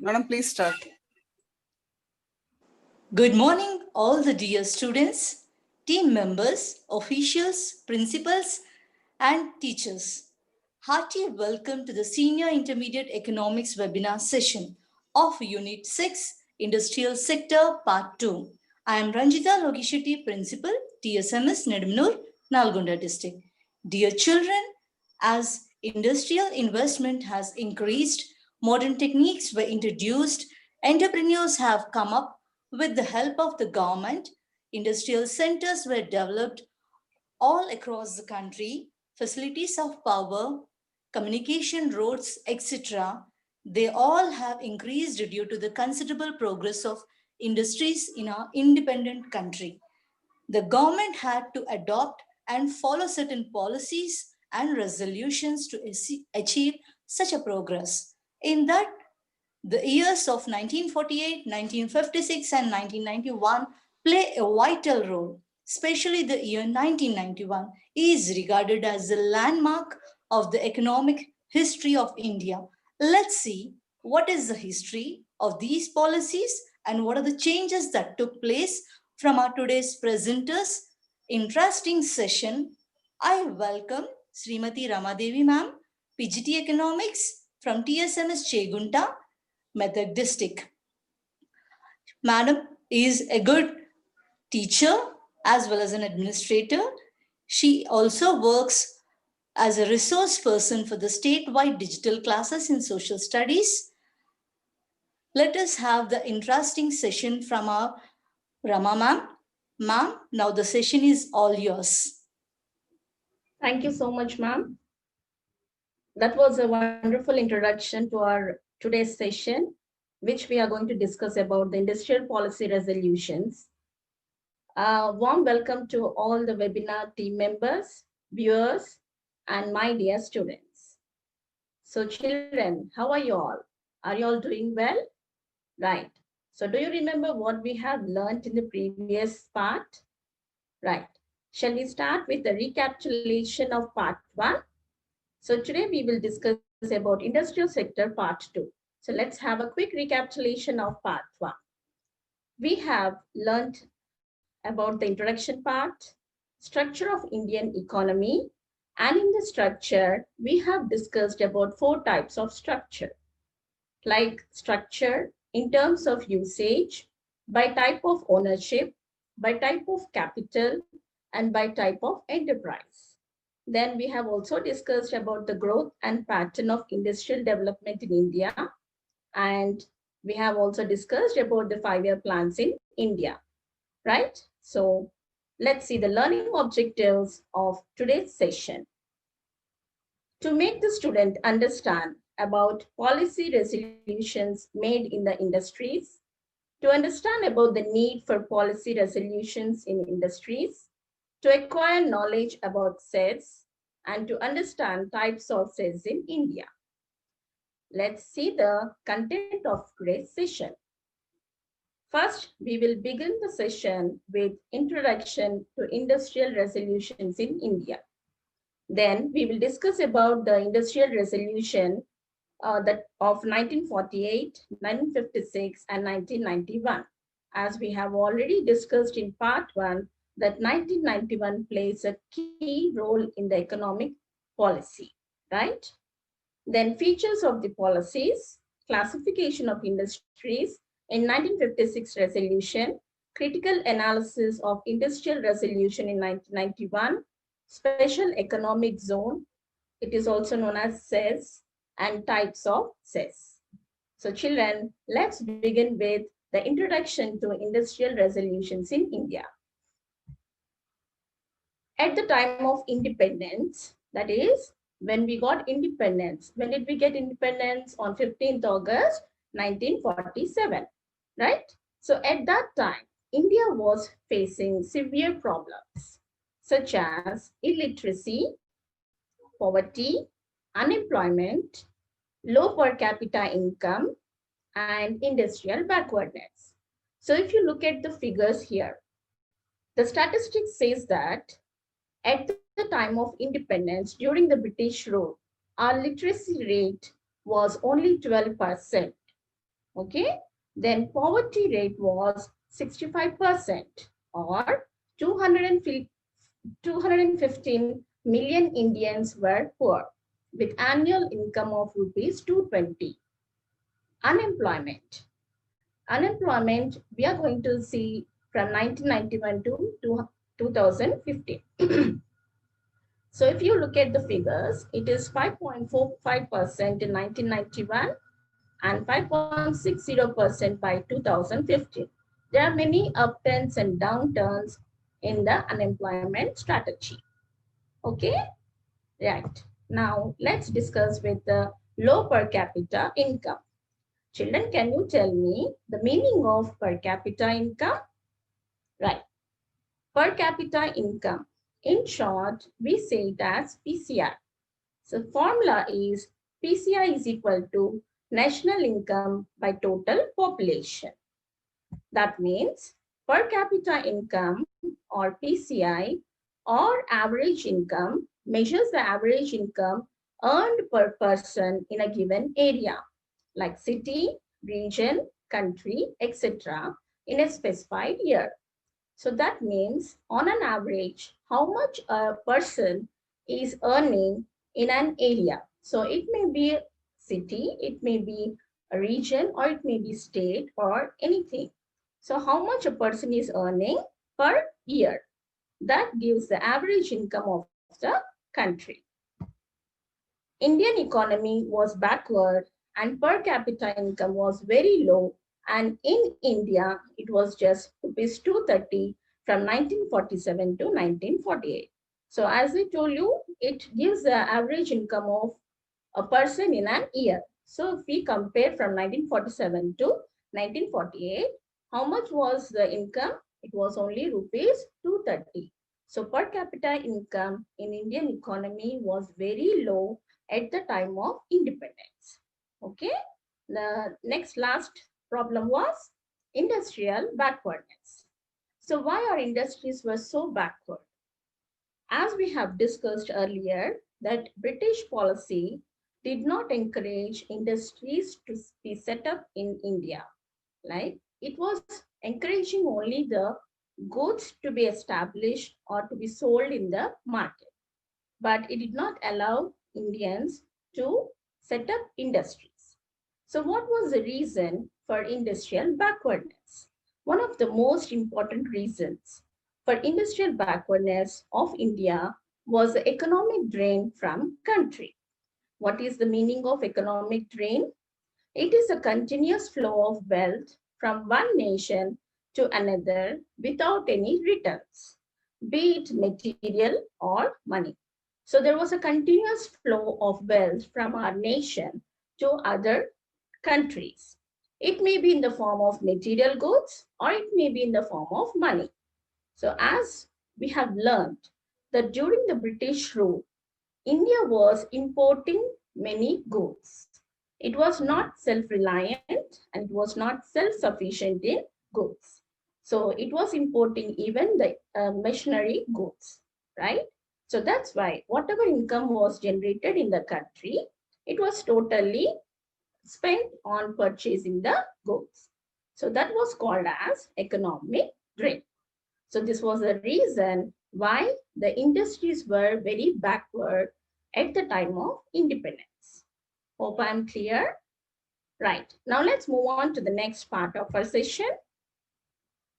Madam, please start. Good morning, all the dear students, team members, officials, principals, and teachers. Hearty welcome to the Senior Intermediate Economics webinar session of Unit 6, Industrial Sector Part 2. I am Ranjita Logishetty, Principal, TSMS Nedumnur, Nalgonda District. Dear children, as industrial investment has increased, modern techniques were introduced, entrepreneurs have come up with the help of the government, industrial centers were developed all across the country, facilities of power, communication roads, etc. They all have increased due to the considerable progress of industries in our independent country. The government had to adopt and follow certain policies and resolutions to achieve such a progress. In that, the years of 1948, 1956, and 1991 play a vital role. Especially the year 1991 is regarded as the landmark of the economic history of India. Let's see what is the history of these policies and what are the changes that took place from our today's presenters. Interesting session. I welcome Srimati Ramadevi ma'am, PGT Economics from TSMS Chegunta, Method District. Madam is a good teacher as well as an administrator. She also works as a resource person for the statewide digital classes in social studies. Let us have the interesting session from our Rama ma'am. Ma'am, now the session is all yours. Thank you so much, ma'am. That was a wonderful introduction to our today's session, which we are going to discuss about the industrial policy resolutions. Warm welcome to all the webinar team members, viewers, and my dear students. So children, how are you all? Are you all doing well? Right. So do you remember what we have learned in the previous part? Right. Shall we start with the recapitulation of part 1? So today we will discuss about industrial sector part 2. So let's have a quick recapitulation of part 1. We have learned about the introduction part, structure of Indian economy, and in the structure, we have discussed about 4 types of structure, like structure in terms of usage, by type of ownership, by type of capital, and by type of enterprise. Then we have also discussed about the growth and pattern of industrial development in India. And we have also discussed about the 5-year plans in India, right? So let's see the learning objectives of today's session. To make the student understand about policy resolutions made in the industries, to understand about the need for policy resolutions in industries, to acquire knowledge about sets, and to understand types of sets in India. Let's see the content of today's session. First, we will begin the session with introduction to industrial resolutions in India. Then we will discuss about the industrial resolution that of 1948, 1956, and 1991. As we have already discussed in part 1, that 1991 plays a key role in the economic policy, right? Then features of the policies, classification of industries in 1956 resolution, critical analysis of industrial resolution in 1991, special economic zone, it is also known as CEZ, and types of CEZ. So children, let's begin with the introduction to industrial resolutions in India. At the time of independence, that is, when we got independence, when did we get independence? On 15th August 1947, right? So at that time, India was facing severe problems such as illiteracy, poverty, unemployment, low per capita income, and industrial backwardness. So if you look at the figures here, the statistics says that at the time of independence during the British rule, our literacy rate was only 12%. Okay, then poverty rate was 65% or 215 million Indians were poor with annual income of rupees 220. Unemployment. Unemployment, we are going to see from 1991 to 2015. So if you look at the figures, it is 5.45% in 1991 and 5.60% by 2015. There are many upturns and downturns in the unemployment strategy. Okay, right. Now let's discuss with the low per capita income. Children, can you tell me the meaning of per capita income? Right. Per capita income. In short, we say it as PCI. So formula is PCI is equal to national income by total population. That means per capita income or PCI or average income measures the average income earned per person in a given area like city, region, country, etc. in a specified year. So that means on an average, how much a person is earning in an area. So it may be city, it may be a region, or it may be state or anything. So how much a person is earning per year. That gives the average income of the country. Indian economy was backward and per capita income was very low, and in India it was just rupees 230 from 1947 to 1948. So as I told you, it gives the average income of a person in an year. So if we compare from 1947 to 1948, how much was the income? It was only rupees 230. So per capita income in Indian economy was very low at the time of independence. Okay. The next last problem was industrial backwardness. So why our industries were so backward? As we have discussed earlier, that British policy did not encourage industries to be set up in India. Like it was encouraging only the goods to be established or to be sold in the market, but it did not allow Indians to set up industries. So, what was the reason for industrial backwardness? One of the most important reasons for industrial backwardness of India was the economic drain from country. What is the meaning of economic drain? It is a continuous flow of wealth from one nation to another without any returns, be it material or money. So there was a continuous flow of wealth from our nation to other countries. It may be in the form of material goods or it may be in the form of money. So, as we have learned that during the British rule, India was importing many goods. It was not self reliant and it was not self sufficient in goods. So it was importing even the machinery goods, right? So that's why whatever income was generated in the country, it was totally spent on purchasing the goods. So that was called as economic drain. So this was the reason why the industries were very backward at the time of independence. Hope I'm clear. Right. Now let's move on to the next part of our session,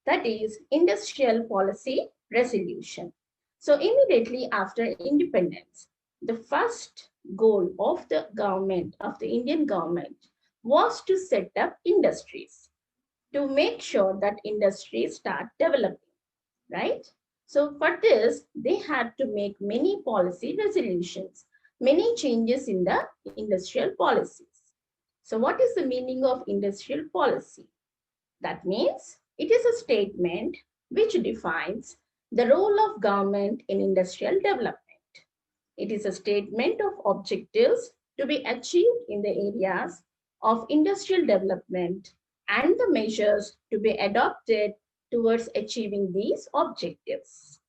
that is industrial policy resolution. So immediately after independence, the first goal of the government, of the Indian government, was to set up industries to make sure that industries start developing, right? So for this, they had to make many policy resolutions, many changes in the industrial policies. So what is the meaning of industrial policy? That means it is a statement which defines the role of government in industrial development. It is a statement of objectives to be achieved in the areas of industrial development and the measures to be adopted towards achieving these objectives.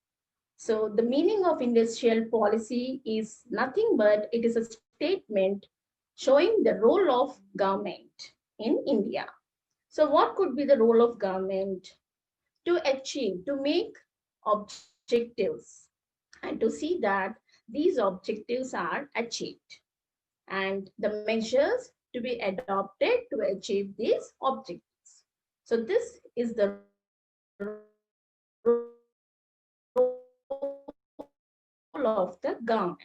So, the meaning of industrial policy is nothing but it is a statement showing the role of government in India. So what could be the role of government to achieve, to make objectives and to see that these objectives are achieved, and the measures to be adopted to achieve these objectives. So this is the role of the government.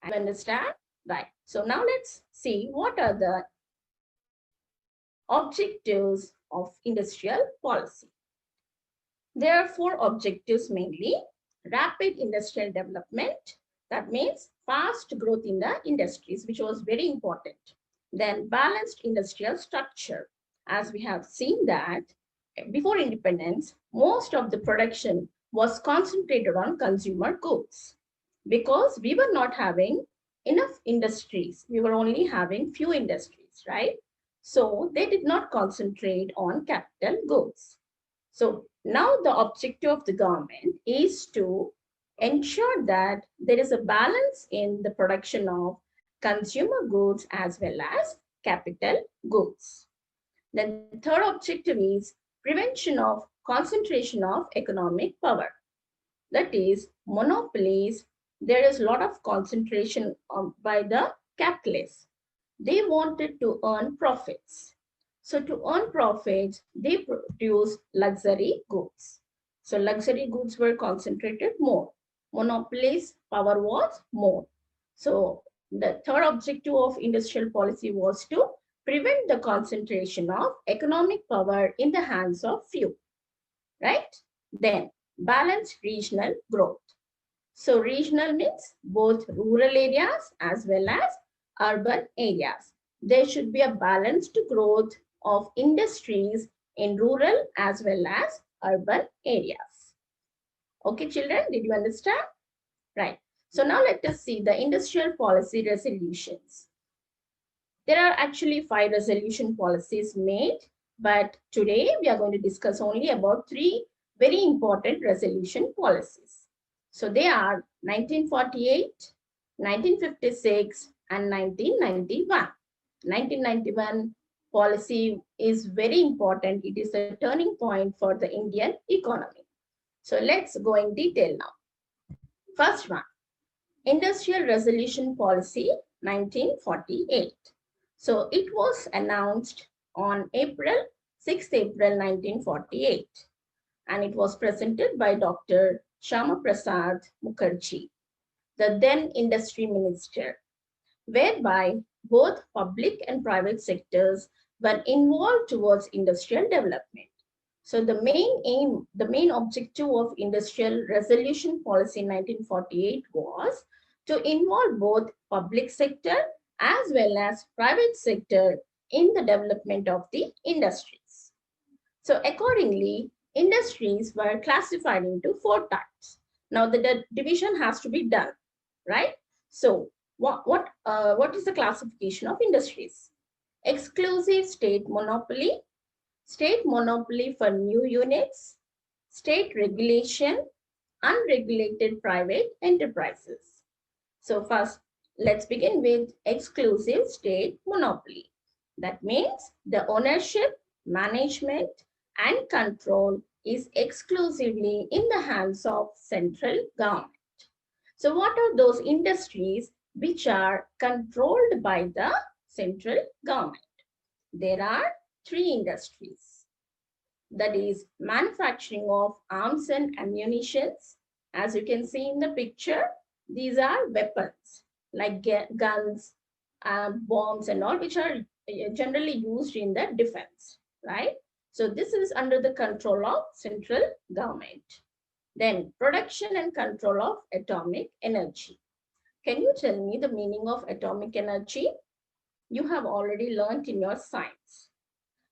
And you understand? Right. So now let's see what are the objectives of industrial policy. There are four objectives mainly: rapid industrial development, that means fast growth in the industries, which was very important. Then balanced industrial structure, as we have seen that before independence, most of the production was concentrated on consumer goods because we were not having enough industries. We were only having few industries, right? So they did not concentrate on capital goods. So now the objective of the government is to ensure that there is a balance in the production of consumer goods as well as capital goods. Then the third objective is prevention of concentration of economic power. That is monopolies. There is a lot of concentration by the capitalists. They wanted to earn profits. So to earn profits, they produce luxury goods. So luxury goods were concentrated more. Monopolies power was more. So the third objective of industrial policy was to prevent the concentration of economic power in the hands of few, right? Then balance regional growth. So regional means both rural areas as well as urban areas. There should be a balanced growth of industries in rural as well as urban areas. Okay, children, did you understand? Right. So now let us see the industrial policy resolutions. There are actually 5 resolution policies made, but today we are going to discuss only about 3 very important resolution policies. So they are 1948, 1956, and 1991. 1991 policy is very important. It is a turning point for the Indian economy. So let's go in detail now. First one, Industrial Resolution Policy 1948. So it was announced on April 6th, 1948, and it was presented by Dr. Shama Prasad Mukherjee, the then industry minister, whereby both public and private sectors were involved towards industrial development. So the main aim, the main objective of Industrial Resolution Policy 1948 was to involve both public sector as well as private sector in the development of the industries. So accordingly, industries were classified into 4 types. Now the division has to be done, right? So what is the classification of industries? Exclusive state monopoly for new units, state regulation, unregulated private enterprises. So first, let's begin with exclusive state monopoly. That means the ownership, management, and control is exclusively in the hands of central government. So what are those industries which are controlled by the central government? There are 3 industries. That is manufacturing of arms and ammunitions. As you can see in the picture, these are weapons like guns, bombs and all, which are generally used in the defense, right? So this is under the control of central government. Then production and control of atomic energy. Can you tell me the meaning of atomic energy? You have already learned in your science.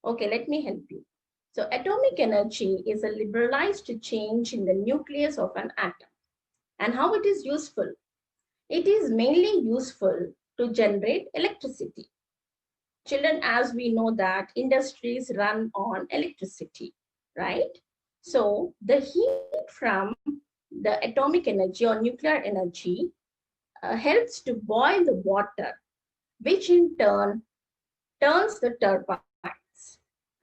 Okay, let me help you. So atomic energy is a liberalized change in the nucleus of an atom. And how it is useful? It is mainly useful to generate electricity. Children, as we know that industries run on electricity, right? So the heat from the atomic energy or nuclear energy helps to boil the water, which in turn turns the turbine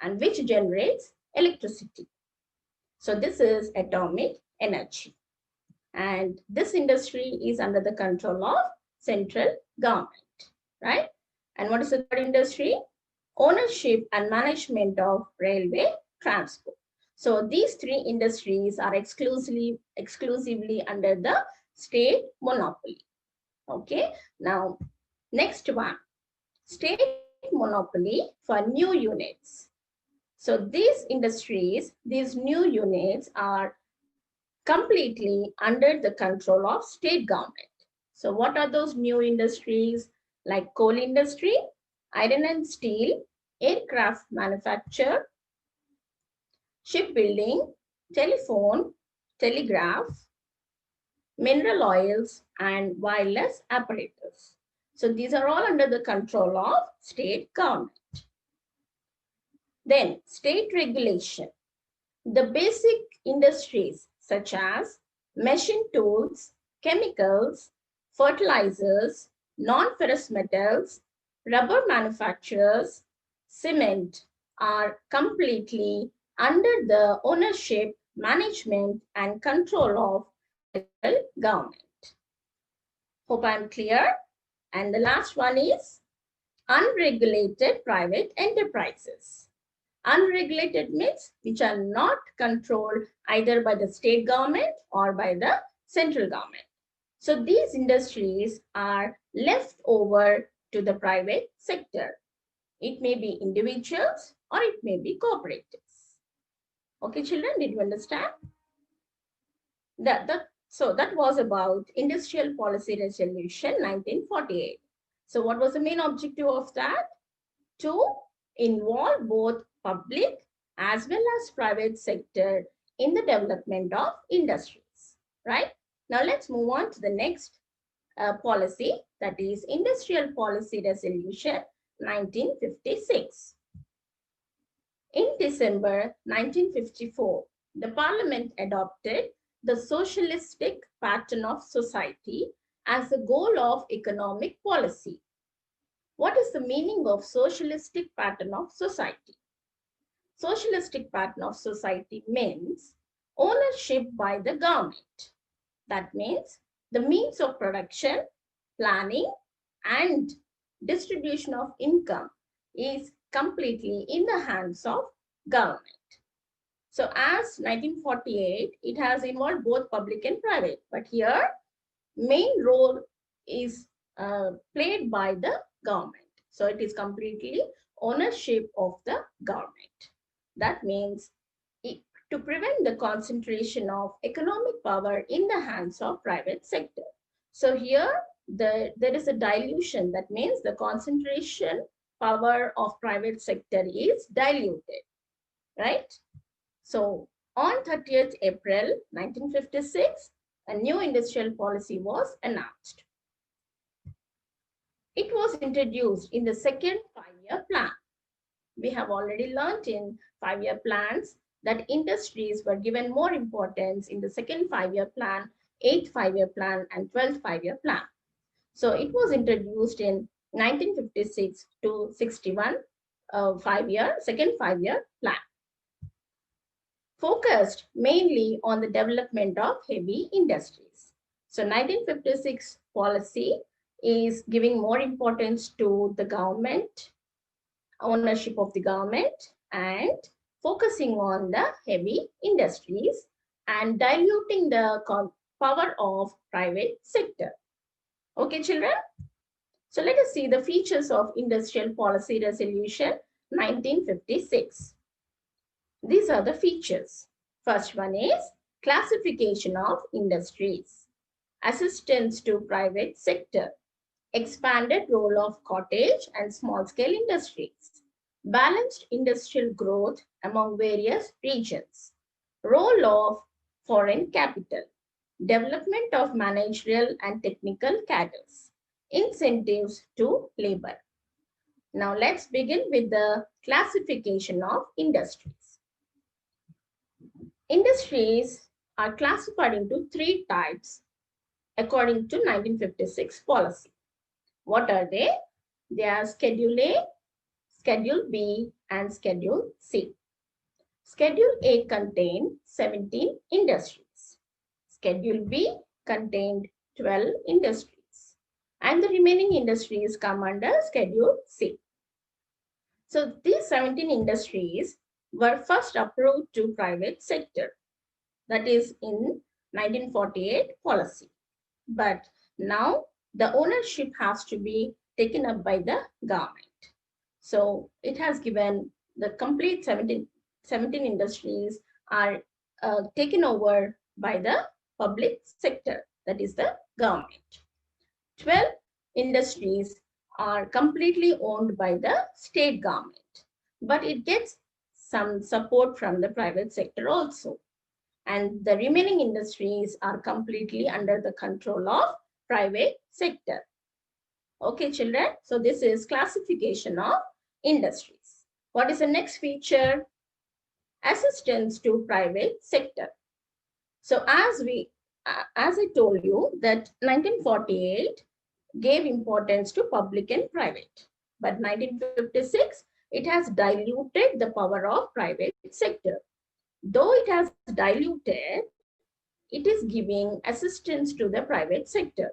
and which generates electricity. So this is atomic energy. And this industry is under the control of central government, right? And what is the third industry? Ownership and management of railway transport. So these three industries are exclusively under the state monopoly. Okay, now next one, state monopoly for new units. So these industries, these new units are completely under the control of state government. So what are those new industries? Like coal industry, iron and steel, aircraft manufacture, shipbuilding, telephone, telegraph, mineral oils, and wireless apparatus. So these are all under the control of state government. Then state regulation. The basic industries such as machine tools, chemicals, fertilizers, non-ferrous metals, rubber manufacturers, cement are completely under the ownership, management, and control of central government. Hope I'm clear. And the last one is unregulated private enterprises. Unregulated means which are not controlled either by the state government or by the central government. So these industries are left over to the private sector. It may be individuals or it may be cooperatives. Okay, children, did you understand? So that was about Industrial Policy Resolution 1948. So what was the main objective of that? To involve both public as well as private sector in the development of industries, right? Now let's move on to the next policy, that is Industrial Policy Resolution 1956. In December 1954, the Parliament adopted the socialistic pattern of society as the goal of economic policy. What is the meaning of socialistic pattern of society? Socialistic pattern of society means ownership by the government. That means the means of production, planning, and distribution of income is completely in the hands of government. So as 1948, it has involved both public and private, but here main role is played by the government. So it is completely ownership of the government. That means to prevent the concentration of economic power in the hands of private sector. So here there is a dilution. That means the concentration power of private sector is diluted, right? So on 30th April 1956, a new industrial policy was announced. It was introduced in the second five-year plan. We have already learned in five-year plans that industries were given more importance in the second five-year plan, 8th five-year plan, and 12th five-year plan. So it was introduced in 1956 to 61 second five-year plan. Focused mainly on the development of heavy industries. So 1956 policy is giving more importance to the government, ownership of the government, and focusing on the heavy industries and diluting the power of private sector. Okay, children? So let us see the features of Industrial Policy Resolution 1956. These are the features. First one is classification of industries, assistance to private sector, expanded role of cottage and small-scale industries, balanced industrial growth among various regions, role of foreign capital, development of managerial and technical cadres, incentives to labor. Now let's begin with the classification of industries. Industries are classified into three types according to 1956 policy. What are they? They are Schedule A, Schedule B, and Schedule C. Schedule A contained 17 industries. Schedule B contained 12 industries. And the remaining industries come under Schedule C. So these 17 industries were first approved to private sector, that is in 1948 policy. But now the ownership has to be taken up by the government. So it has given the complete 17 industries are taken over by the public sector, that is the government. 12 industries are completely owned by the state government, but it gets some support from the private sector also. And the remaining industries are completely under the control of private sector. Okay, children. So this is classification of industries. What is the next feature? Assistance to private sector. So as I told you that 1948 gave importance to public and private, but 1956 it has diluted the power of private sector. Though it has diluted, it is giving assistance to the private sector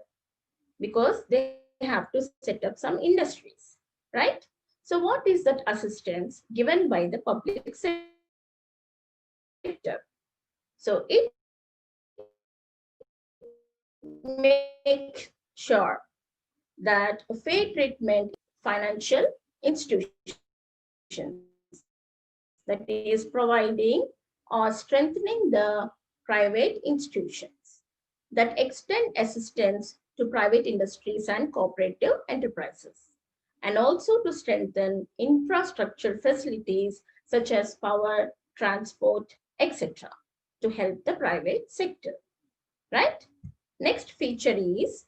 because they have to set up some industries, right? So what is that assistance given by the public sector? So it make sure that fair treatment financial institutions, that is providing or strengthening the private institutions that extend assistance to private industries and cooperative enterprises, and also to strengthen infrastructure facilities such as power, transport, etc., to help the private sector, right? Next feature is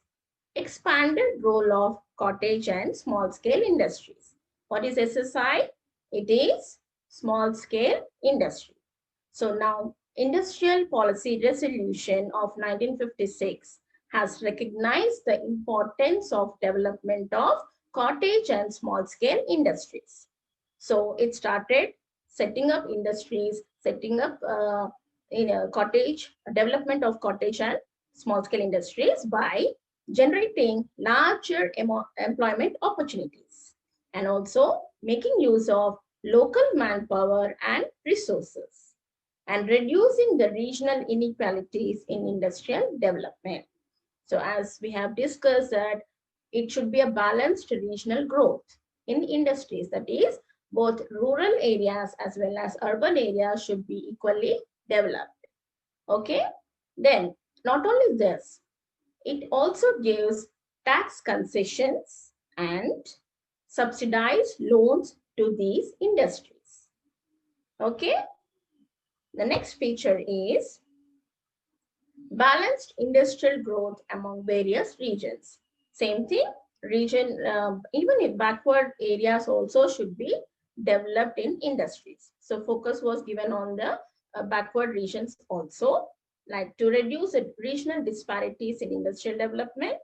expanded role of cottage and small scale industries. What is SSI? It is small scale industry. So now Industrial Policy Resolution of 1956 has recognized the importance of development of cottage and small scale industries. So it started setting up industries, setting up in a cottage, development of cottage and small scale industries by generating larger employment opportunities and also making use of local manpower and resources and reducing the regional inequalities in industrial development. So as we have discussed that it should be a balanced regional growth in industries, that is both rural areas as well as urban areas should be equally developed. Okay, then not only this, it also gives tax concessions and subsidized loans to these industries. Okay, the next feature is balanced industrial growth among various regions. Same thing, even if backward areas also should be developed in industries. So focus was given on the backward regions also, like to reduce regional disparities in industrial development,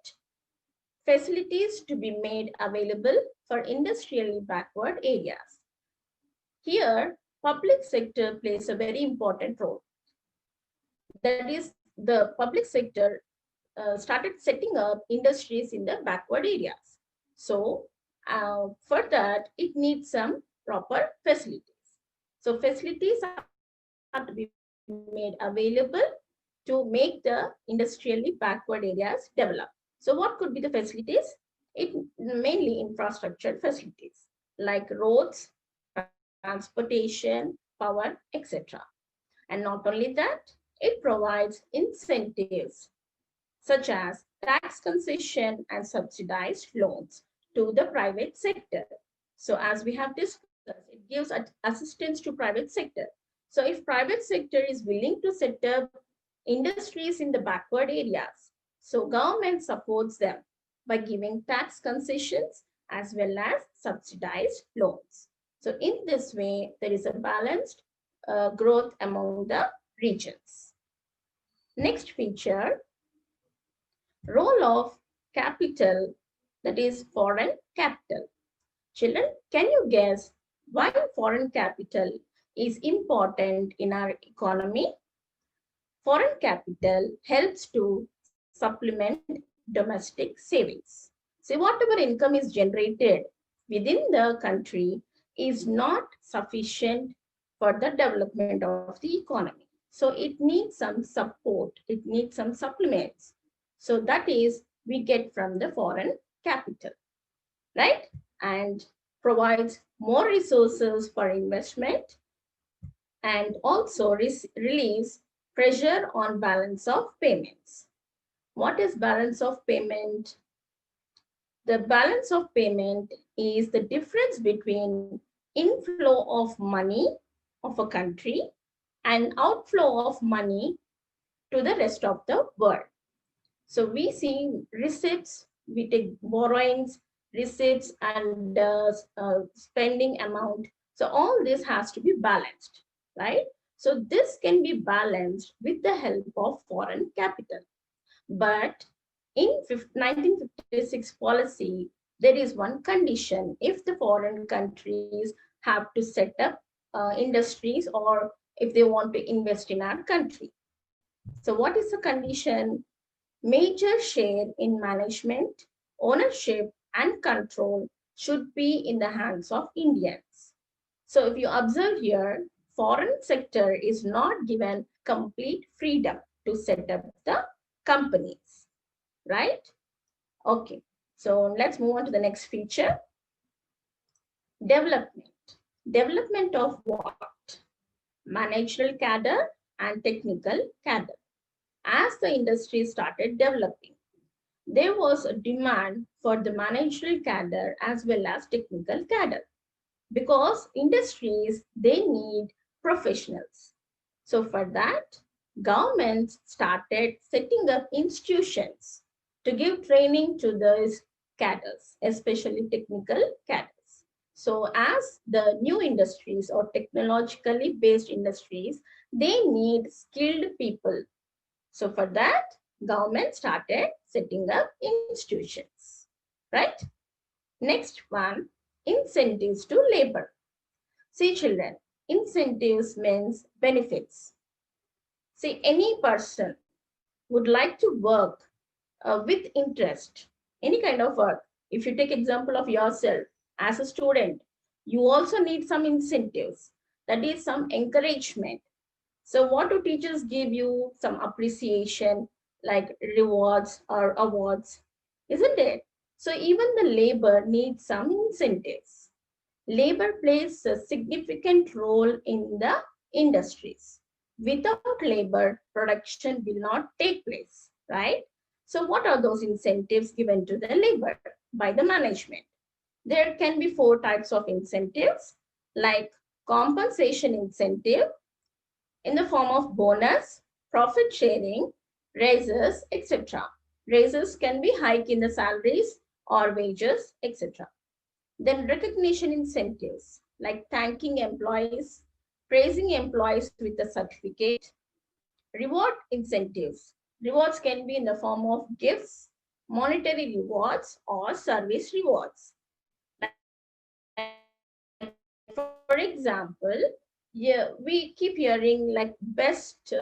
facilities to be made available for industrially backward areas. Here, public sector plays a very important role. That is, the public sector started setting up industries in the backward areas. So for that, it needs some proper facilities. So facilities are to be made available to make the industrially backward areas develop. So what could be the facilities? It mainly infrastructure facilities like roads, transportation, power, etc. And not only that, it provides incentives such as tax concession and subsidized loans to the private sector. So as we have discussed, it gives assistance to private sector. So if private sector is willing to set up industries in the backward areas, so government supports them by giving tax concessions as well as subsidized loans. So in this way, there is a balanced growth among the regions. Next feature, role of capital, that is foreign capital. Children, can you guess why foreign capital is important in our economy? Foreign capital helps to supplement domestic savings. See, whatever income is generated within the country is not sufficient for the development of the economy. So it needs some support, it needs some supplements. So that is we get from the foreign capital, right? And provides more resources for investment and also relieves pressure on balance of payments. What is balance of payment? The balance of payment is the difference between inflow of money of a country and outflow of money to the rest of the world. So we see receipts, we take borrowings, receipts, and spending amount. So all this has to be balanced, right? So this can be balanced with the help of foreign capital. But in 1956 policy, there is one condition. If the foreign countries have to set up industries or if they want to invest in our country. So what is the condition? Major share in management, ownership, and control should be in the hands of Indians. So if you observe here, foreign sector is not given complete freedom to set up the companies, right? Okay, so let's move on to the next feature, development. Development of what? Managerial cadre and technical cadre. As the industry started developing, there was a demand for the managerial cadre as well as technical cadre because industries they need professionals. So for that, governments started setting up institutions to give training to those cadres, especially technical cadres. So as the new industries or technologically based industries, they need skilled people. So for that, government started setting up institutions, right? Next one, incentives to labor. See children, incentives means benefits. See, any person would like to work with interest, any kind of work. If you take example of yourself as a student, you also need some incentives. That is some encouragement. So what do teachers give you? Some appreciation like rewards or awards, isn't it? So even the labor needs some incentives. Labor plays a significant role in the industries. Without labor, production will not take place, right? So what are those incentives given to the labor by the management? There can be four types of incentives like compensation incentive in the form of bonus, profit sharing, raises, etc. Raises can be hike in the salaries or wages, etc. Then recognition incentives like thanking employees, praising employees with a certificate, reward incentives. Rewards can be in the form of gifts, monetary rewards, or service rewards. Like for example, yeah, we keep hearing like best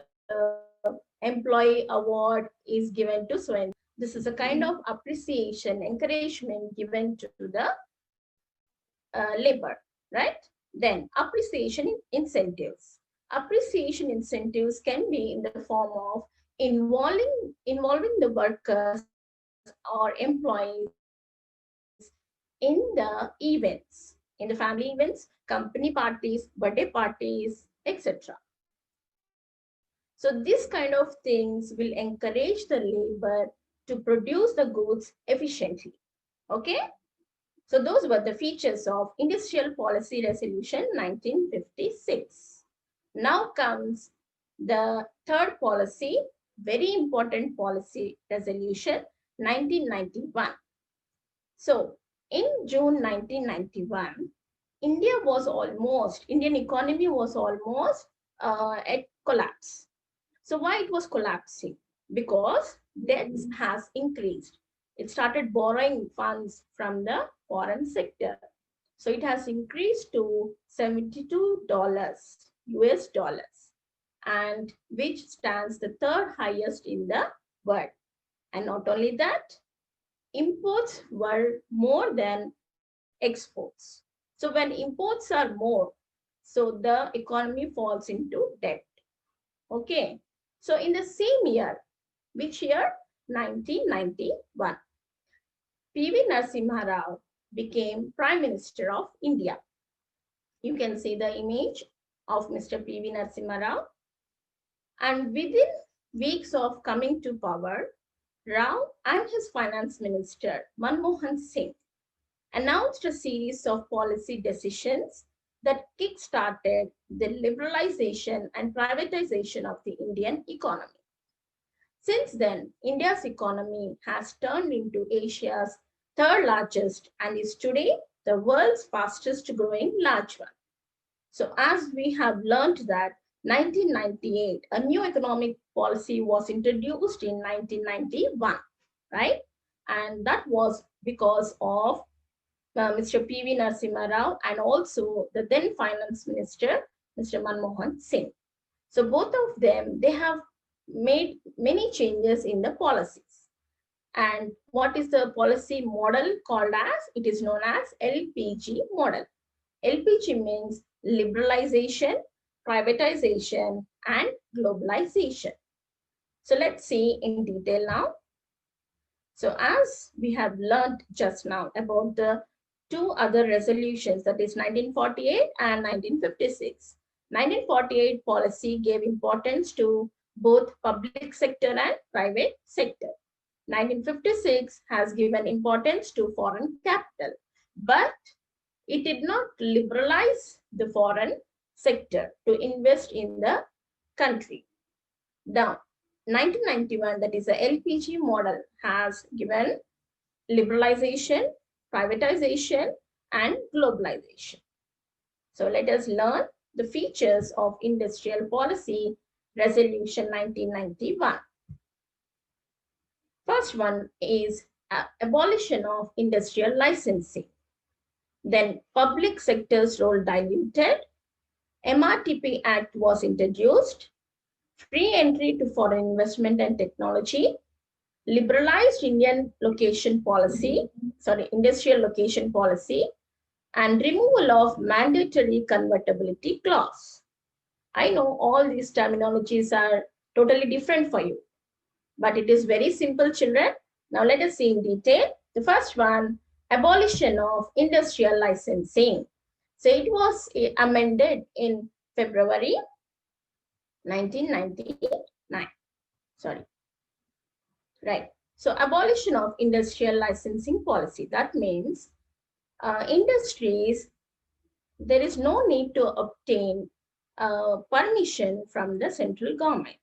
employee award is given to so and this is a kind of appreciation, encouragement given to the labor, right? Then appreciation incentives. Appreciation incentives can be in the form of involving the workers or employees in the events, in the family events, company parties, birthday parties, etc. So this kind of things will encourage the labor to produce the goods efficiently. Okay, so those were the features of Industrial Policy Resolution 1956. Now comes the third policy, very important policy resolution 1991. So in June 1991, Indian economy was almost at collapse. So why it was collapsing? Because debts has increased. It started borrowing funds from the foreign sector. So it has increased to $72 US dollars, and which stands the third highest in the world. And not only that, imports were more than exports. So when imports are more, so the economy falls into debt. Okay. So in the same year, which year? 1991, P.V. Narasimha Rao became Prime Minister of India. You can see the image of Mr. P.V. Narasimha Rao. And within weeks of coming to power, Rao and his finance minister, Manmohan Singh, announced a series of policy decisions that kick-started the liberalization and privatization of the Indian economy. Since then, India's economy has turned into Asia's third largest and is today the world's fastest growing large one. So as we have learned that 1998, a new economic policy was introduced in 1991, right? And that was because of Mr. P.V. Narasimha Rao and also the then finance minister, Mr. Manmohan Singh. So both of them, they have made many changes in the policies. And what is the policy model called as? It is known as LPG model. LPG means liberalization, privatization, and globalization. So let's see in detail now. So as we have learned just now about the two other resolutions, that is 1948 and 1956. 1948 policy gave importance to both public sector and private sector. 1956 has given importance to foreign capital, but it did not liberalize the foreign sector to invest in the country. Now, 1991, that is the LPG model, has given liberalization, privatization, and globalization. So let us learn the features of Industrial Policy Resolution 1991. First one is abolition of industrial licensing. Then public sector's role diluted. MRTP Act was introduced. Free entry to foreign investment and technology. Liberalized industrial location policy, and removal of mandatory convertibility clause. I know all these terminologies are totally different for you, but it is very simple, children. Now let us see in detail. The first one, abolition of industrial licensing. So it was amended in February 1999. Sorry. Right. So abolition of industrial licensing policy. That means industries, there is no need to obtain permission from the central government,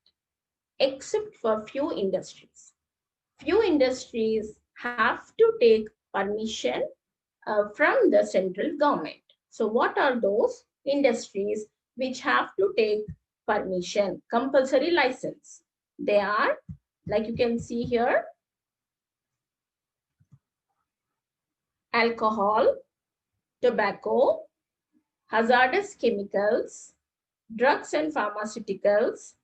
except for few industries. Few industries have to take permission from the central government. So what are those industries which have to take permission, compulsory license? They are, like you can see here, alcohol, tobacco, hazardous chemicals, drugs and pharmaceuticals,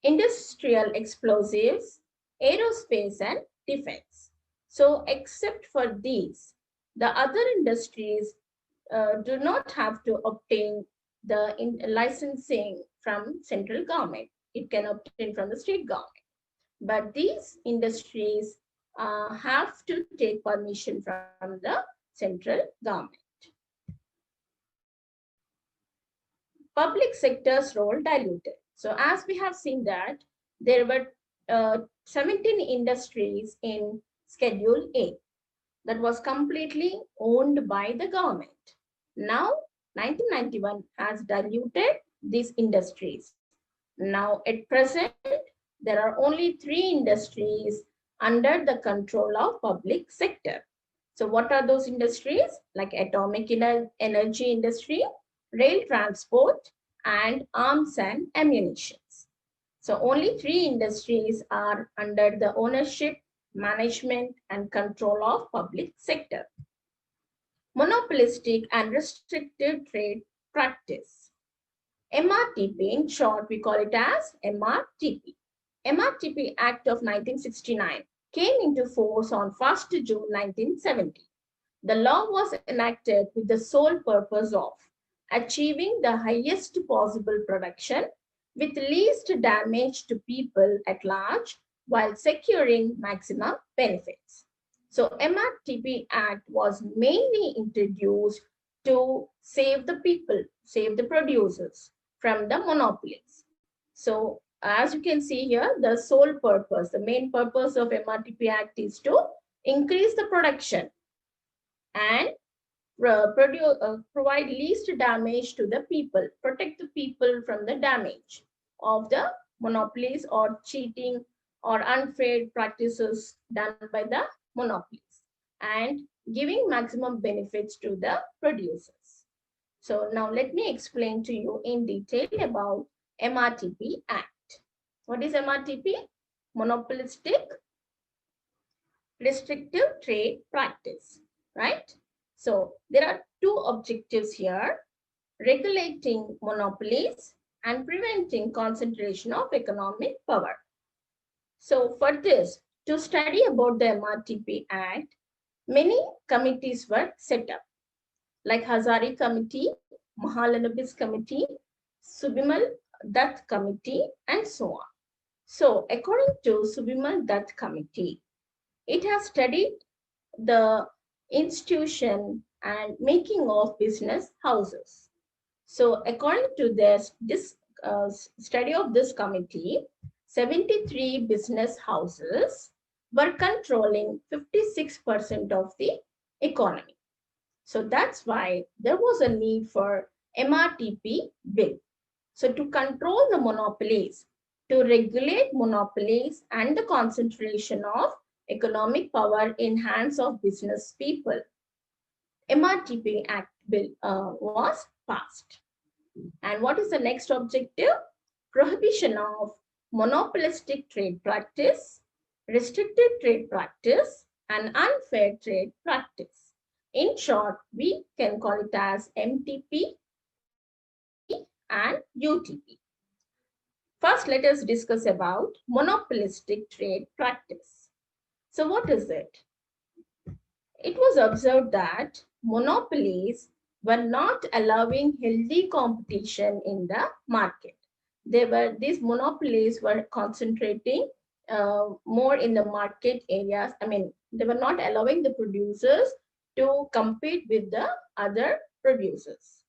industrial explosives, aerospace and defense. So except for these, the other industries do not have to obtain the licensing from central government. It can obtain from the state government. But these industries have to take permission from the central government. Public sector's role diluted. So as we have seen that there were 17 industries in Schedule A that was completely owned by the government. Now, 1991 has diluted these industries. Now, at present, there are only 3 industries under the control of public sector. So what are those industries? Like atomic energy industry, rail transport, and arms and ammunitions. So only 3 industries are under the ownership, management, and control of public sector. monopolistic and restrictive trade practice. MRTP, in short, we call it as MRTP. MRTP Act of 1969 came into force on 1st June 1970. The law was enacted with the sole purpose of achieving the highest possible production with least damage to people at large while securing maximum benefits. So MRTP Act was mainly introduced to save the people, save the producers from the monopolies. So as you can see here, the sole purpose, the main purpose of MRTP Act is to increase the production and provide least damage to the people, protect the people from the damage of the monopolies or cheating or unfair practices done by the monopolies, and giving maximum benefits to the producers. So now let me explain to you in detail about MRTP Act. What is MRTP? Monopolistic restrictive trade practice, right? So there are two objectives here: regulating monopolies and preventing concentration of economic power. So for this, to study about the MRTP Act, many committees were set up, like Hazari Committee, Mahalanobis Committee, Subimal Dutt Committee, and so on. So according to Subimal Dutt Committee, it has studied the institution and making of business houses. So according to this study of this committee, 73 business houses were controlling 56% of the economy. So that's why there was a need for MRTP bill. So to control the monopolies, to regulate monopolies and the concentration of economic power in hands of business people, MRTP Act bill was passed. And what is the next objective? Prohibition of monopolistic trade practice, restricted trade practice, and unfair trade practice. In short, we can call it as MTP and UTP. First, let us discuss about monopolistic trade practice. So what is it? It was observed that monopolies were not allowing healthy competition in the market. These monopolies were concentrating more in the market areas. I mean, they were not allowing the producers to compete with the other producers.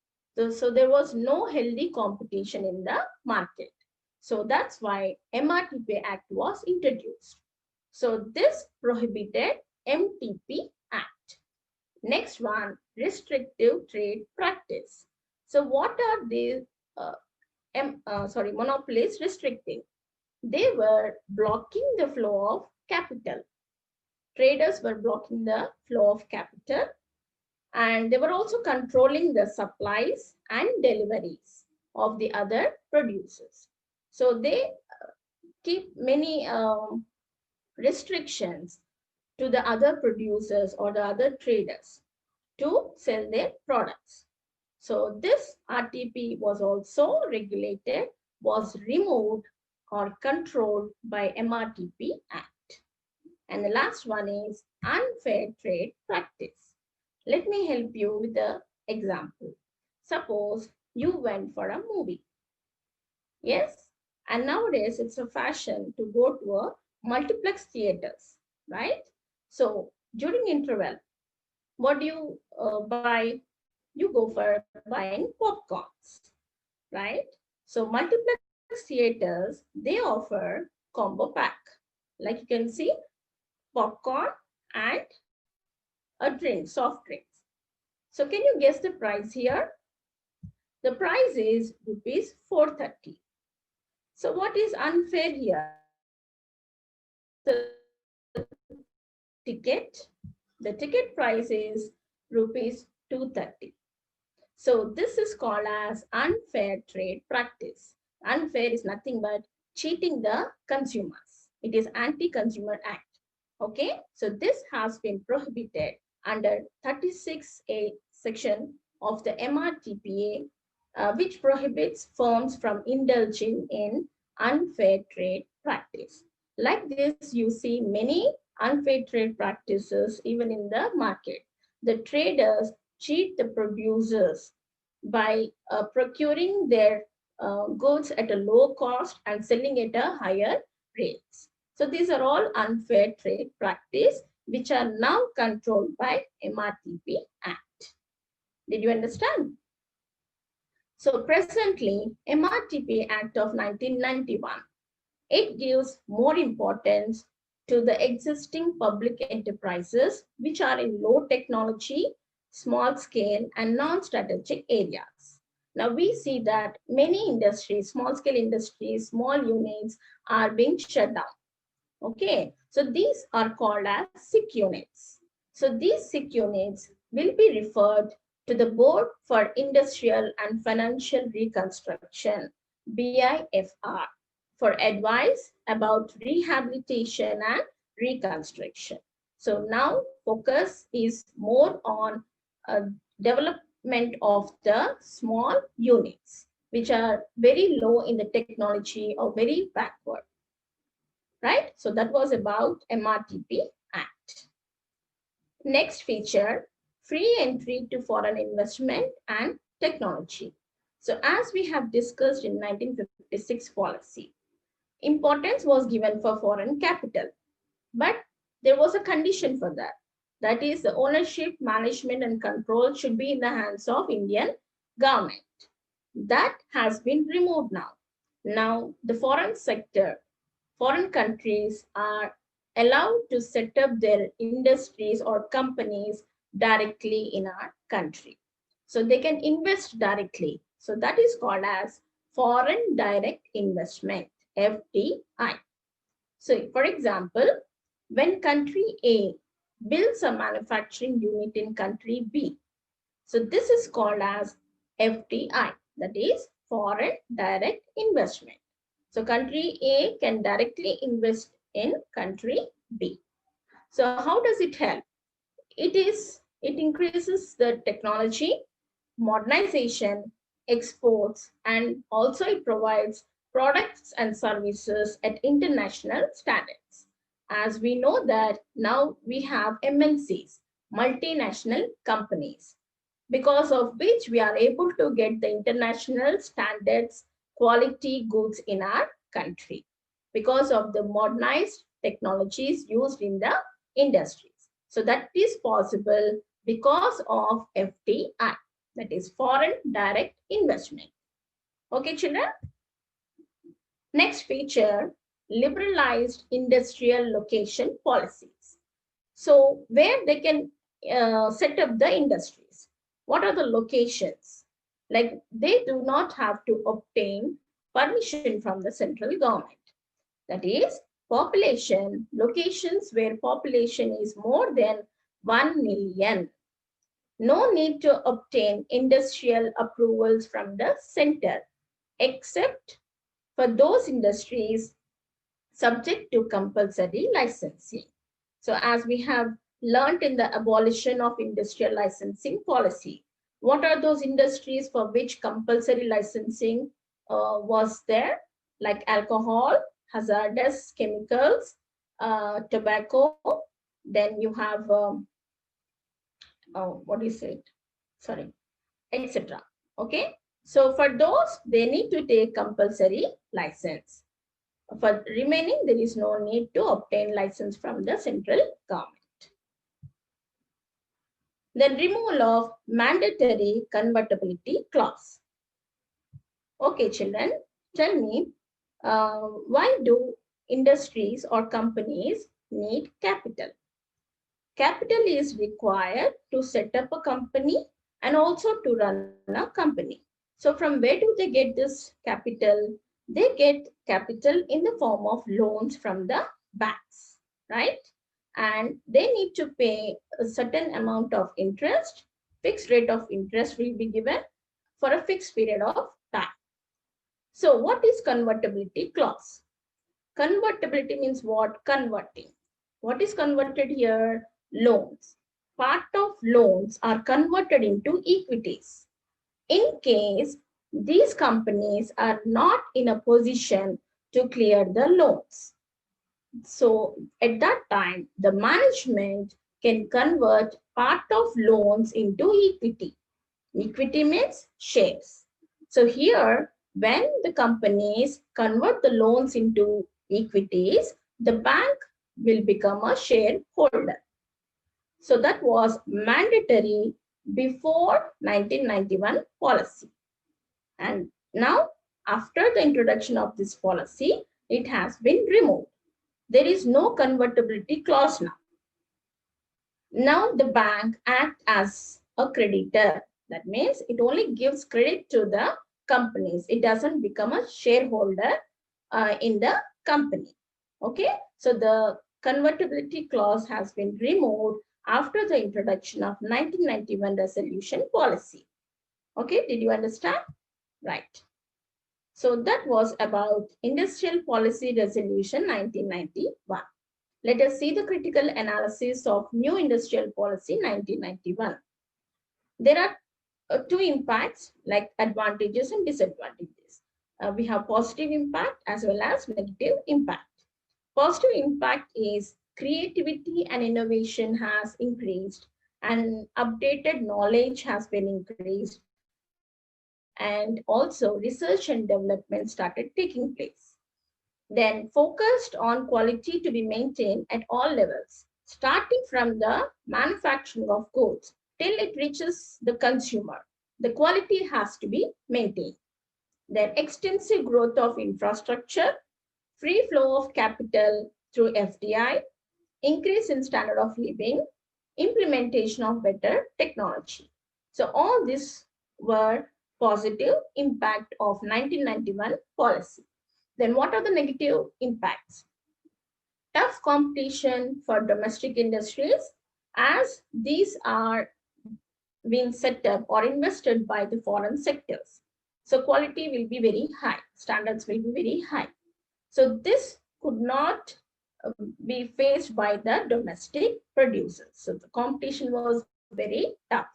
So there was no healthy competition in the market. So that's why MRTP Act was introduced. So this prohibited MTP Act. Next one, restrictive trade practice. So what are these monopolies restricting? They were blocking the flow of capital. Traders were blocking the flow of capital, and they were also controlling the supplies and deliveries of the other producers. So they keep many restrictions to the other producers or the other traders to sell their products. So this RTP was also regulated, was removed or controlled by MRTP Act. And the last one is unfair trade practice. Let me help you with the example. Suppose you went for a movie. Yes, and nowadays it's a fashion to go to a multiplex theaters, right? So during interval, what do you buy? You go for buying popcorns, right? So multiplex theaters, they offer combo pack. Like you can see, popcorn and a drink, soft drinks. So can you guess the price here? The price is rupees 430. So what is unfair here? The ticket, the ticket price is rupees 230. So this is called as unfair trade practice. Unfair is nothing but cheating the consumers. It is Anti-Consumer Act. Okay, so this has been prohibited under 36A section of the MRTPA, which prohibits firms from indulging in unfair trade practice. Like this, you see many unfair trade practices even in the market. The traders cheat the producers by procuring their goods at a low cost and selling at a higher rates. So these are all unfair trade practice which are now controlled by MRTP Act. Did you understand? So presently, MRTP Act of 1991, it gives more importance to the existing public enterprises which are in low technology, small scale and non-strategic areas. Now we see that many industries, small scale industries, small units are being shut down. Okay, so these are called as sick units. So these sick units will be referred to the Board for Industrial and Financial Reconstruction, BIFR, for advice about rehabilitation and reconstruction. So now focus is more on development of the small units, which are very low in the technology or very backward, right? So that was about MRTP Act. Next feature, free entry to foreign investment and technology. So as we have discussed in 1956 policy, importance was given for foreign capital, but there was a condition for that. That is, the ownership, management and control should be in the hands of Indian government. That has been removed now. Now the foreign sector, foreign countries are allowed to set up their industries or companies directly in our country. So they can invest directly. So that is called as foreign direct investment, FDI. So for example, when country A builds a manufacturing unit in country B, so this is called as FDI, that is foreign direct investment. So country A can directly invest in country B. So how does it help? It increases the technology, modernization, exports, and also it provides products and services at international standards. As we know that now we have MNCs, multinational companies, because of which we are able to get the international standards quality goods in our country because of the modernized technologies used in the industries. So that is possible because of FDI, that is foreign direct investment. Okay, children. Next feature, liberalized industrial location policies. So where they can set up the industries. What are the locations? Like they do not have to obtain permission from the central government. That is, population, locations where population is more than 1 million. No need to obtain industrial approvals from the center, except for those industries subject to compulsory licensing. So as we have learned in the abolition of industrial licensing policy, what are those industries for which compulsory licensing was there? Like alcohol, hazardous chemicals, tobacco, then you have, what is it? Sorry, etc. Okay. So for those, they need to take compulsory license. For remaining, there is no need to obtain license from the central government. Then removal of mandatory convertibility clause. Okay, children, tell me, why do industries or companies need capital? Capital is required to set up a company and also to run a company. So from where do they get this capital? They get capital in the form of loans from the banks, right? And they need to pay a certain amount of interest. Fixed rate of interest will be given for a fixed period of time. So what is convertibility clause? Convertibility means what? Converting. What is converted here? Loans. part of loans are converted into equities in case these companies are not in a position to clear the loans. So at that time, the management can convert part of loans into equity. Equity means shares. So here, when the companies convert the loans into equities, the bank will become a shareholder. So that was mandatory before 1991 policy. And now, after the introduction of this policy, it has been removed. There is no convertibility clause now. Now the bank acts as a creditor. That means it only gives credit to the companies. It doesn't become a shareholder in the company. Okay, so the convertibility clause has been removed after the introduction of 1991 resolution policy. Okay, did you understand? Right. So that was about Industrial Policy Resolution 1991. Let us see the critical analysis of New Industrial Policy 1991. There are two impacts like advantages and disadvantages. We have positive impact as well as negative impact. Positive impact is creativity and innovation has increased and updated knowledge has been increased and also research and development started taking place. Then focused on quality to be maintained at all levels, starting from the manufacturing of goods till it reaches the consumer. The quality has to be maintained. Then extensive growth of infrastructure, free flow of capital through FDI, increase in standard of living, implementation of better technology. So all these were positive impact of 1991 policy. Then what are the negative impacts? Tough competition for domestic industries as these are being set up or invested by the foreign sectors. So quality will be very high, standards will be very high. So this could not be faced by the domestic producers. So the competition was very tough.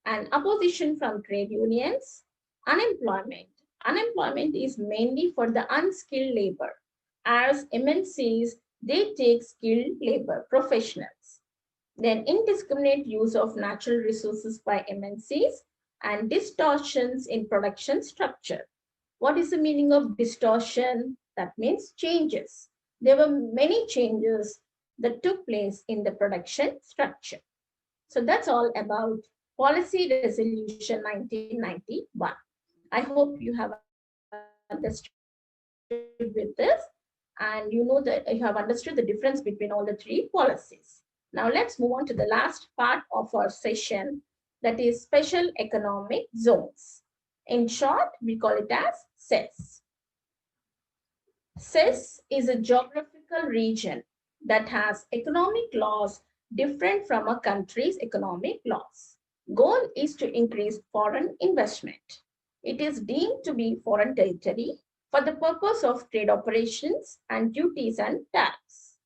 And opposition from trade unions, unemployment. Unemployment is mainly for the unskilled labor. As MNCs, they take skilled labor professionals. Then indiscriminate use of natural resources by MNCs and distortions in production structure. What is the meaning of distortion? That means changes. There were many changes that took place in the production structure. So that's all about Policy Resolution 1991. I hope you have understood with this and you know that you have understood the difference between all the three policies. Now let's move on to the last part of our session, that is special economic zones. In short, we call it as CES. CES is a geographical region that has economic laws different from a country's economic laws. Goal is to increase foreign investment. It is deemed to be foreign territory for the purpose of trade operations and duties and tariffs.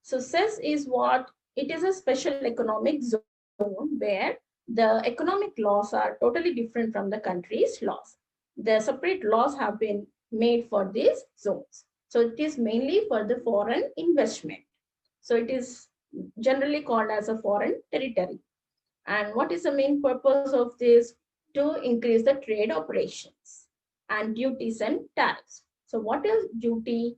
So CES is what? It is a special economic zone where the economic laws are totally different from the country's laws. The separate laws have been made for these zones. So it is mainly for the foreign investment. So it is generally called as a foreign territory. And what is the main purpose of this? To increase the trade operations and duties and tariffs. So what is duty?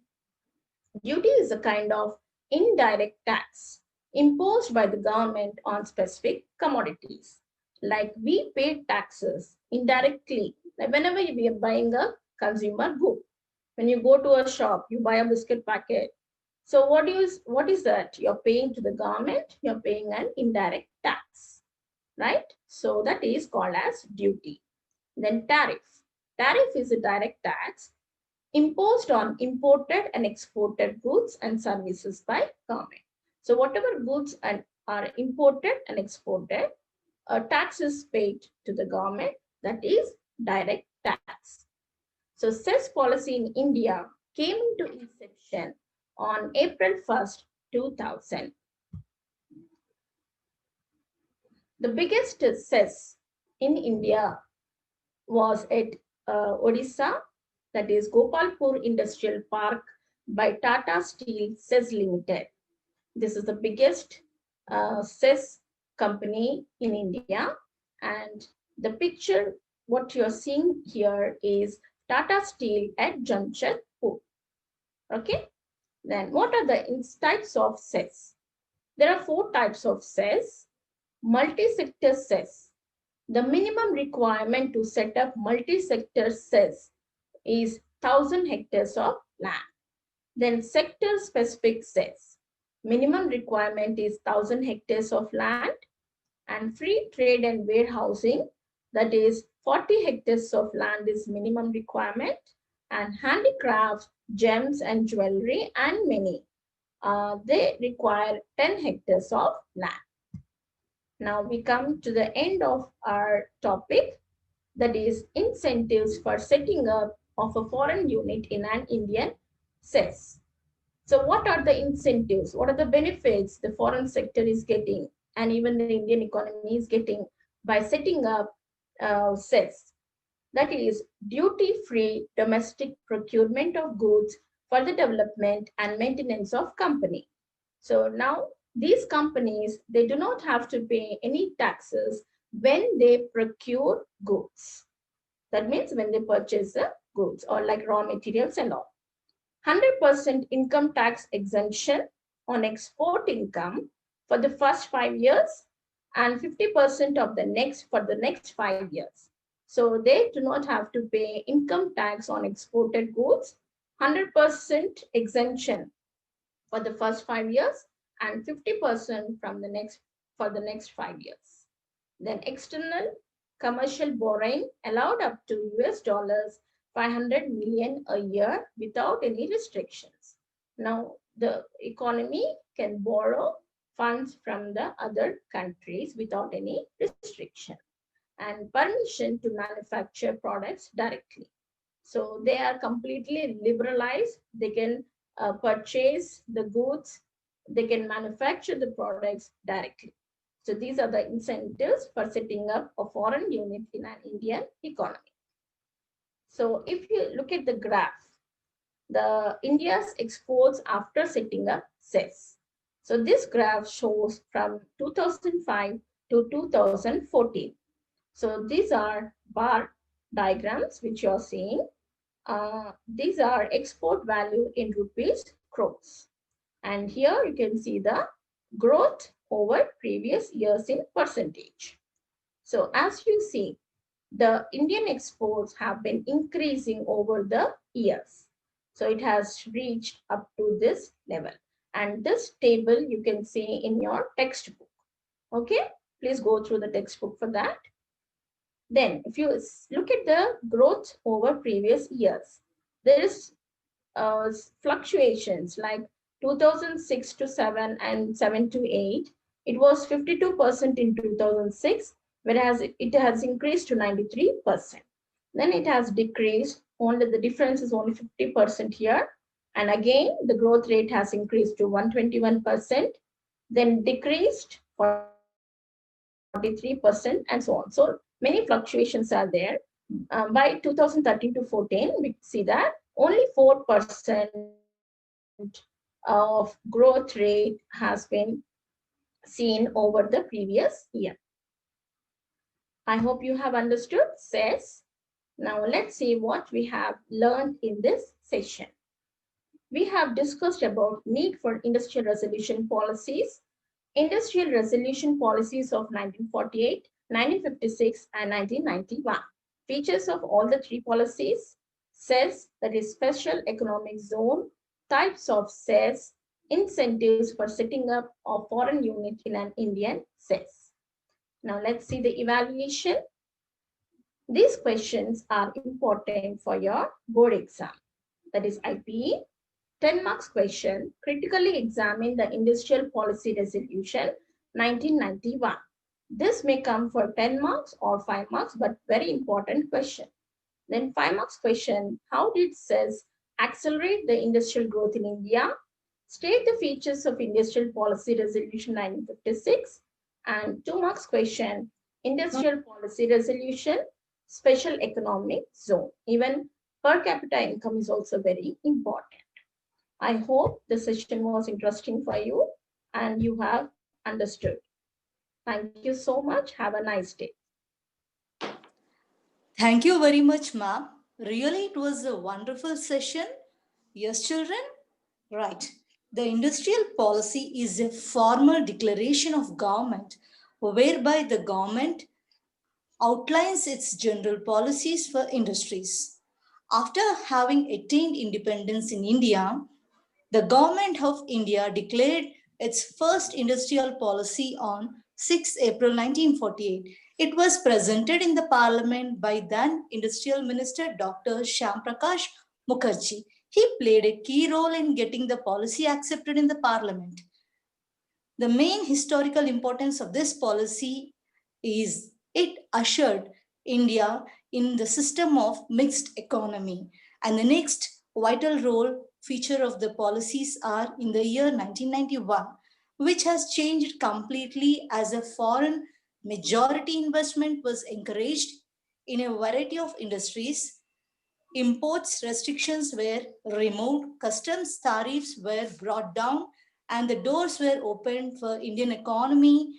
Duty is a kind of indirect tax imposed by the government on specific commodities. Like we pay taxes indirectly. Like whenever we are buying a consumer good, when you go to a shop, you buy a biscuit packet. So what is that? You're paying to the government, you're paying an indirect tax, right? So that is called as duty. Then tariff. Tariff is a direct tax imposed on imported and exported goods and services by government. So whatever goods are imported and exported, a tax is paid to the government, that is direct tax. So CES policy in India came into inception on April 1st, 2000. The biggest cess in India was at Odisha, that is Gopalpur Industrial Park by Tata Steel Cess Limited. This is the biggest cess company in India. And the picture, what you're seeing here is Tata Steel at Jamshedpur. Okay. Then what are the types of cess? There are four types of cess. Multi-sector cess. The minimum requirement to set up multi-sector cess is 1,000 hectares of land. Then sector-specific cess. Minimum requirement is 1,000 hectares of land, and free trade and warehousing, that is 40 hectares of land is minimum requirement, and handicrafts, gems and jewelry and many, they require 10 hectares of land. Now we come to the end of our topic, that is incentives for setting up of a foreign unit in an Indian cess. So what are the incentives? What are the benefits the foreign sector is getting and even the Indian economy is getting by setting up cess? That is duty-free domestic procurement of goods for the development and maintenance of company. So now these companies, they do not have to pay any taxes when they procure goods. That means when they purchase the goods or like raw materials and all. 100% income tax exemption on export income for the first 5 years and 50% of the next 5 years. So they do not have to pay income tax on exported goods, 100% exemption for the first 5 years and 50% from the next for the next 5 years. Then external commercial borrowing allowed up to US dollars 500 million a year without any restrictions. Now the economy can borrow funds from the other countries without any restriction, and permission to manufacture products directly. So they are completely liberalized. They can purchase the goods, they can manufacture the products directly. So these are the incentives for setting up a foreign unit in an Indian economy. So if you look at the graph, the India's exports after setting up cess. So this graph shows from 2005 to 2014. So these are bar diagrams which you are seeing. These are export value in rupees crores. And here you can see the growth over previous years in percentage. So as you see, the Indian exports have been increasing over the years. So it has reached up to this level. And this table you can see in your textbook. Okay, please go through the textbook for that. Then if you look at the growth over previous years, there is fluctuations like 2006 to 7 and 7 to 8. It was 52% in 2006, whereas it has increased to 93%. Then it has decreased, only the difference is only 50% here. And again, the growth rate has increased to 121%, then decreased 43%, and so on. So many fluctuations are there. By 2013 to 14, we see that only 4% of growth rate has been seen over the previous year. I hope you have understood cess. Now let's see what we have learned in this session. We have discussed about need for industrial resolution policies, industrial resolution policies of 1948, 1956, and 1991. Features of all the three policies: cess, that is special economic zone, types of cess, incentives for setting up a foreign unit in an Indian cess. Now let's see the evaluation. These questions are important for your board exam, that is IPE. 10 marks question, critically examine the Industrial Policy Resolution 1991. This may come for 10 marks or 5 marks, but very important question. Then 5 marks question, how did cess accelerate the industrial growth in India? State the features of Industrial Policy Resolution 1956 And 2 marks question, industrial policy resolution, special economic zone. Even per capita income is also very important. I hope the session was interesting for you and you have understood. Thank you so much. Have a nice day. Thank you very much, ma'am. Really, it was a wonderful session. Yes, children? Right. The industrial policy is a formal declaration of government whereby the government outlines its general policies for industries. After having attained independence in India, the Government of India declared its first industrial policy on 6 April 1948. It was presented in the Parliament by then Industrial Minister Dr. Shyam Prakash Mukherjee. He played a key role in getting the policy accepted in the Parliament. The main historical importance of this policy is it ushered India in the system of mixed economy. And the next vital role feature of the policies are in the year 1991, which has changed completely as a foreign majority investment was encouraged in a variety of industries. Imports restrictions were removed, customs tariffs were brought down, and the doors were opened for Indian economy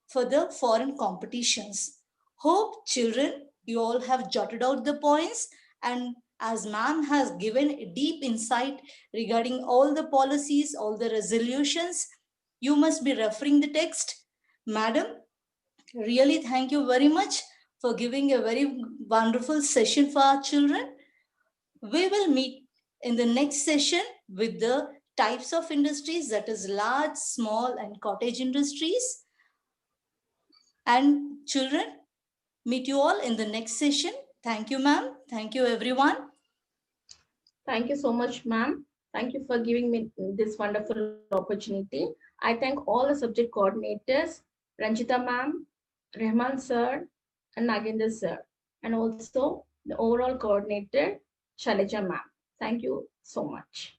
for the foreign competitions. Hope children, you all have jotted out the points, and as ma'am has given a deep insight regarding all the policies, all the resolutions, you must be referring the text. Madam, really thank you very much for giving a very wonderful session for our children. We will meet in the next session with the types of industries, that is large, small, and cottage industries. And children, meet you all in the next session. Thank you, ma'am. Thank you, everyone. Thank you so much, ma'am. Thank you for giving me this wonderful opportunity. I thank all the subject coordinators, Ranjita ma'am, Rehman sir, and Nagendra sir, and also the overall coordinator, Shailaja ma'am. Thank you so much.